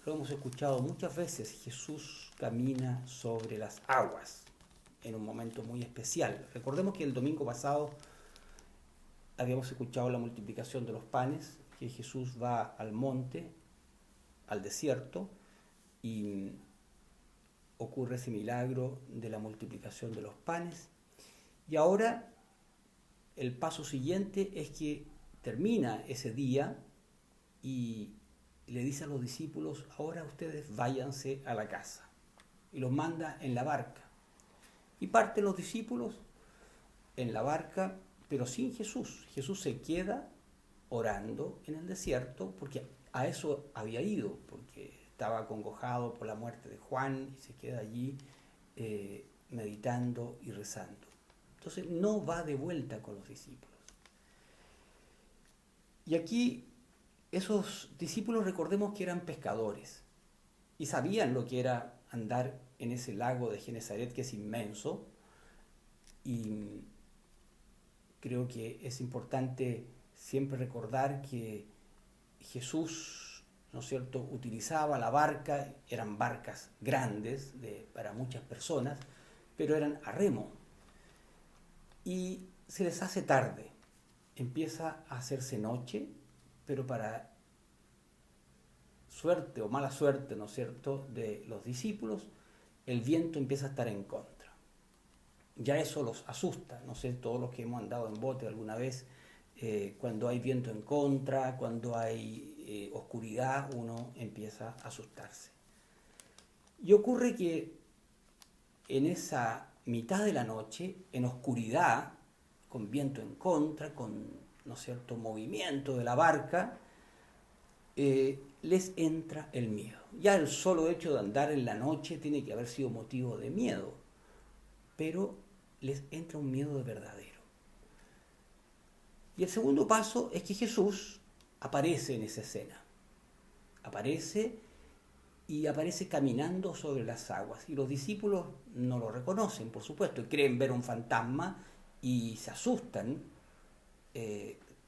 lo hemos escuchado muchas veces, Jesús camina sobre las aguas en un momento muy especial. Recordemos que el domingo pasado habíamos escuchado la multiplicación de los panes, que Jesús va al monte, al desierto, y ocurre ese milagro de la multiplicación de los panes. Y ahora el paso siguiente es que termina ese día y le dice a los discípulos: ahora ustedes váyanse a la casa. Y los manda en la barca. Y parten los discípulos en la barca, pero sin Jesús. Jesús se queda orando en el desierto, porque a eso había ido, porque estaba acongojado por la muerte de Juan y se queda allí meditando y rezando. Entonces no va de vuelta con los discípulos. Y aquí esos discípulos, recordemos que eran pescadores y sabían lo que era andar en ese lago de Genesaret, que es inmenso, y creo que es importante siempre recordar que Jesús, ¿no es cierto?, utilizaba la barca, eran barcas grandes para muchas personas, pero eran a remo. Y se les hace tarde, empieza a hacerse noche, pero para suerte o mala suerte, ¿no es cierto?, de los discípulos, el viento empieza a estar en contra. Ya eso los asusta, no sé, todos los que hemos andado en bote alguna vez, cuando hay viento en contra, cuando hay oscuridad, uno empieza a asustarse. Y ocurre que en esa mitad de la noche, en oscuridad, con viento en contra, con, ¿no es cierto?, movimiento de la barca, les entra el miedo. Ya el solo hecho de andar en la noche tiene que haber sido motivo de miedo, pero les entra un miedo de verdadero. Y el segundo paso es que Jesús aparece en esa escena. Aparece caminando sobre las aguas. Y los discípulos no lo reconocen, por supuesto, y creen ver un fantasma y se asustan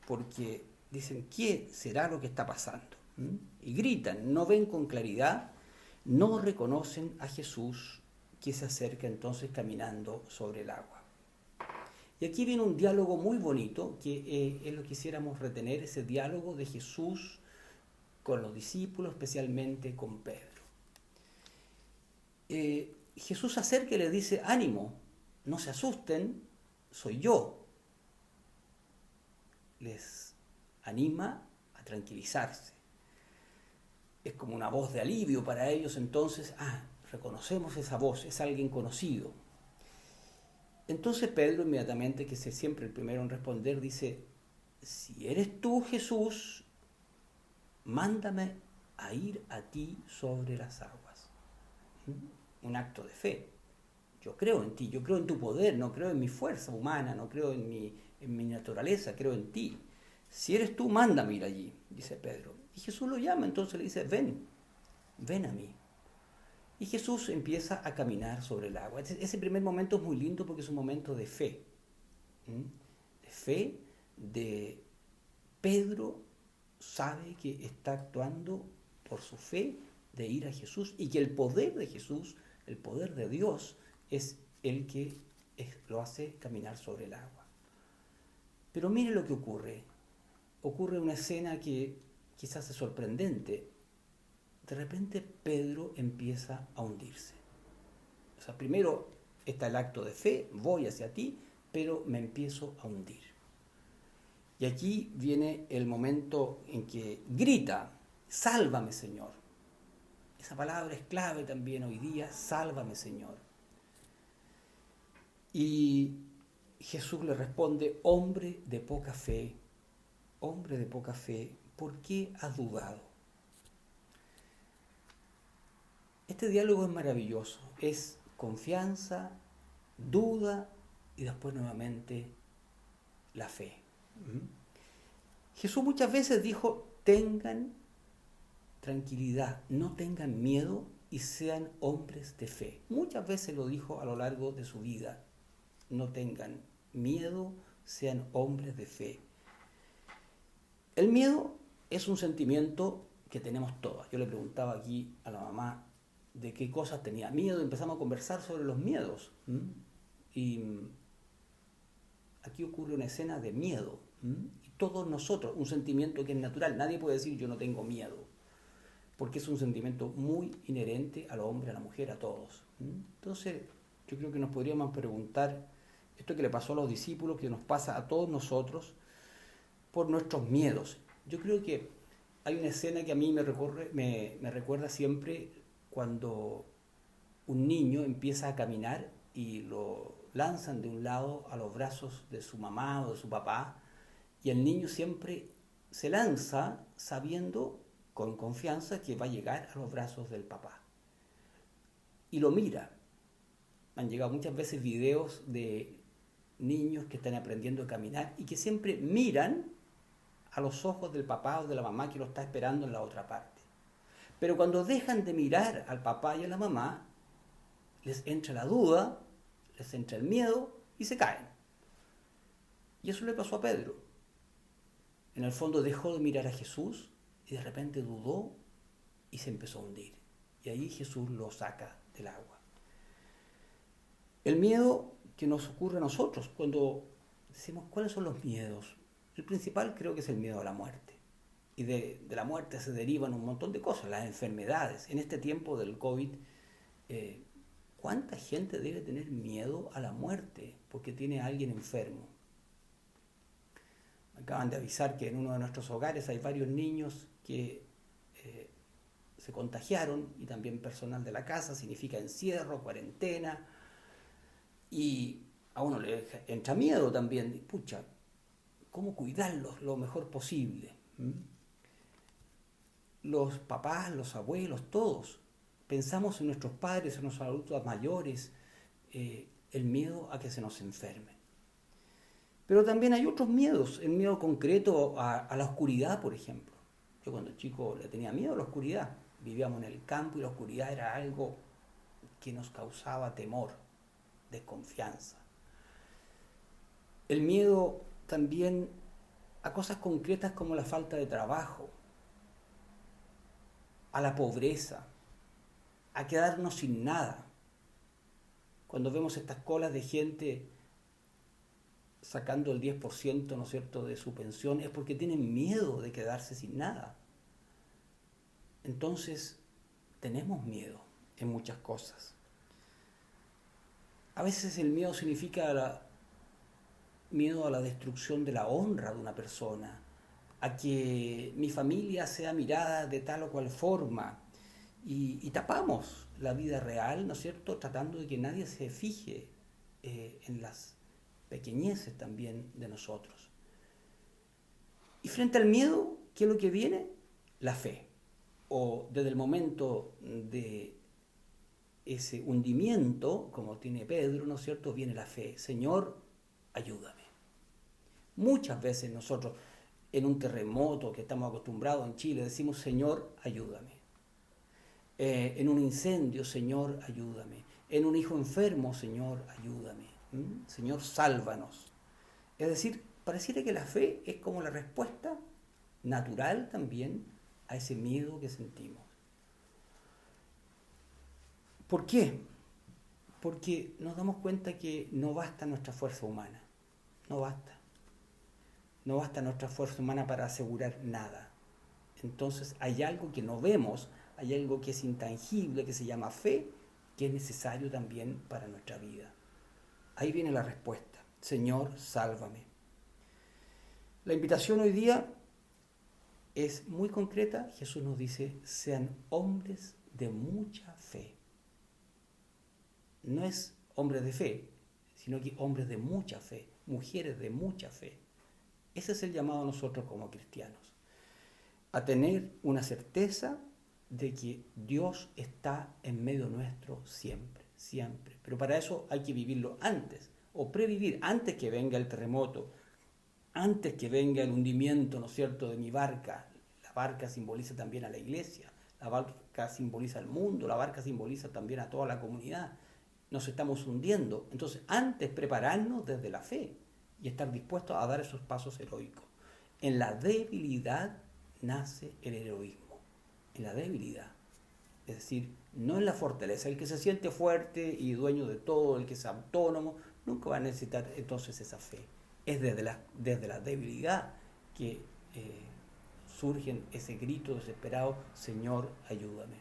porque dicen: ¿qué será lo que está pasando? Y gritan, no ven con claridad, no reconocen a Jesús, que se acerca entonces caminando sobre el agua. Y aquí viene un diálogo muy bonito, que es lo que quisiéramos retener, ese diálogo de Jesús con los discípulos, especialmente con Pedro. Jesús se acerca y les dice: ánimo, no se asusten, soy yo. Les anima a tranquilizarse. Es como una voz de alivio para ellos, entonces, reconocemos esa voz, es alguien conocido. Entonces Pedro, inmediatamente, que es siempre el primero en responder, dice: si eres tú, Jesús, mándame a ir a ti sobre las aguas. Un acto de fe. Yo creo en ti, yo creo en tu poder, no creo en mi fuerza humana, no creo en mi naturaleza, creo en ti. Si eres tú, mándame ir allí, dice Pedro. Y Jesús lo llama, entonces le dice: ven a mí. Y Jesús empieza a caminar sobre el agua. Ese primer momento es muy lindo porque es un momento de fe. De fe, de Pedro sabe que está actuando por su fe de ir a Jesús y que el poder de Jesús, el poder de Dios, es el que lo hace caminar sobre el agua. Pero mire lo que ocurre. Ocurre una escena que quizás es sorprendente. De repente Pedro empieza a hundirse. O sea, primero está el acto de fe, voy hacia ti, pero me empiezo a hundir. Y aquí viene el momento en que grita: sálvame, Señor. Esa palabra es clave también hoy día: sálvame, Señor. Y Jesús le responde: hombre de poca fe, ¿por qué has dudado? Este diálogo es maravilloso, es confianza, duda y después nuevamente la fe. Jesús muchas veces dijo: tengan tranquilidad, no tengan miedo y sean hombres de fe. Muchas veces lo dijo a lo largo de su vida: no tengan miedo, sean hombres de fe. El miedo es un sentimiento que tenemos todas. Yo le preguntaba aquí a la mamá de qué cosas tenía miedo y empezamos a conversar sobre los miedos. Y aquí ocurre una escena de miedo. Y todos nosotros, un sentimiento que es natural. Nadie puede decir yo no tengo miedo, porque es un sentimiento muy inherente al hombre, a la mujer, a todos. Entonces, yo creo que nos podríamos preguntar esto que le pasó a los discípulos, que nos pasa a todos nosotros por nuestros miedos. Yo creo que hay una escena que a mí me recuerda siempre cuando un niño empieza a caminar y lo lanzan de un lado a los brazos de su mamá o de su papá, y el niño siempre se lanza sabiendo con confianza que va a llegar a los brazos del papá. Y lo mira. Han llegado muchas veces videos de niños que están aprendiendo a caminar y que siempre miran a los ojos del papá o de la mamá que lo está esperando en la otra parte. Pero cuando dejan de mirar al papá y a la mamá, les entra la duda, les entra el miedo y se caen. Y eso le pasó a Pedro. En el fondo dejó de mirar a Jesús y de repente dudó y se empezó a hundir. Y ahí Jesús lo saca del agua. El miedo que nos ocurre a nosotros cuando decimos cuáles son los miedos. El principal creo que es el miedo a la muerte. Y de la muerte se derivan un montón de cosas, las enfermedades. En este tiempo del COVID, ¿cuánta gente debe tener miedo a la muerte porque tiene a alguien enfermo? Acaban de avisar que en uno de nuestros hogares hay varios niños que se contagiaron, y también personal de la casa. Significa encierro, cuarentena, y a uno le entra miedo también. Pucha, ¿cómo cuidarlos lo mejor posible? Los papás, los abuelos, todos pensamos en nuestros padres, en nuestros adultos mayores, el miedo a que se nos enfermen. Pero también hay otros miedos, el miedo concreto a la oscuridad, por ejemplo. Yo cuando chico le tenía miedo a la oscuridad. Vivíamos en el campo y la oscuridad era algo que nos causaba temor, desconfianza. El miedo también a cosas concretas como la falta de trabajo, a la pobreza, a quedarnos sin nada. Cuando vemos estas colas de gente sacando el 10%, ¿no es cierto?, de su pensión, es porque tienen miedo de quedarse sin nada. Entonces, tenemos miedo en muchas cosas. A veces el miedo significa miedo a la destrucción de la honra de una persona, a que mi familia sea mirada de tal o cual forma, y tapamos la vida real, ¿no es cierto?, tratando de que nadie se fije en las pequeñeces también de nosotros. Y frente al miedo, ¿qué es lo que viene? La fe. O desde el momento de ese hundimiento, como tiene Pedro, ¿no es cierto?, viene la fe. Señor, ayúdame. Muchas veces nosotros, en un terremoto que estamos acostumbrados en Chile, decimos, Señor, ayúdame. En un incendio, Señor, ayúdame. En un hijo enfermo, Señor, ayúdame. Señor, sálvanos. Es decir, pareciera que la fe es como la respuesta natural también a ese miedo que sentimos. ¿Por qué? Porque nos damos cuenta que no basta nuestra fuerza humana. No basta. No basta nuestra fuerza humana para asegurar nada. Entonces hay algo que no vemos, hay algo que es intangible, que se llama fe, que es necesario también para nuestra vida. Ahí viene la respuesta. Señor, sálvame. La invitación hoy día es muy concreta. Jesús nos dice, sean hombres de mucha fe. No es hombres de fe, sino que hombres de mucha fe, mujeres de mucha fe. Ese es el llamado a nosotros como cristianos, a tener una certeza de que Dios está en medio nuestro siempre, siempre. Pero para eso hay que vivirlo antes, o previvir antes que venga el terremoto, antes que venga el hundimiento, ¿no es cierto?, de mi barca. La barca simboliza también a la iglesia, la barca simboliza al mundo, la barca simboliza también a toda la comunidad. Nos estamos hundiendo. Entonces, antes prepararnos desde la fe y estar dispuestos a dar esos pasos heroicos. En la debilidad nace el heroísmo. en la debilidad. Es decir, no en la fortaleza. El que se siente fuerte y dueño de todo, el que es autónomo, nunca va a necesitar entonces esa fe. Es desde la debilidad que surge ese grito desesperado: Señor, ayúdame.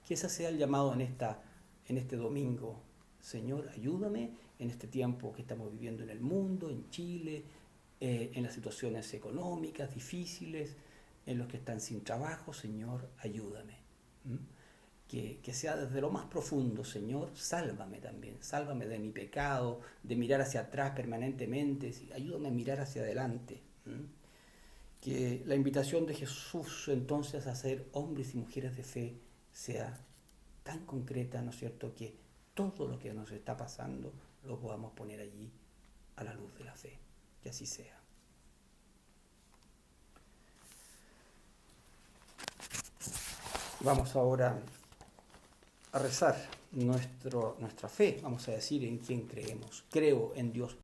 Que ese sea el llamado en este domingo. Señor, ayúdame en este tiempo que estamos viviendo en el mundo, en Chile, en las situaciones económicas difíciles, en los que están sin trabajo. Señor, ayúdame. Que sea desde lo más profundo: Señor, sálvame también, sálvame de mi pecado, de mirar hacia atrás permanentemente, ayúdame a mirar hacia adelante. Que la invitación de Jesús entonces a ser hombres y mujeres de fe sea tan concreta, ¿no es cierto?, que todo lo que nos está pasando lo podamos poner allí a la luz de la fe. Que así sea. Vamos ahora a rezar nuestra fe. Vamos a decir en quién creemos. Creo en Dios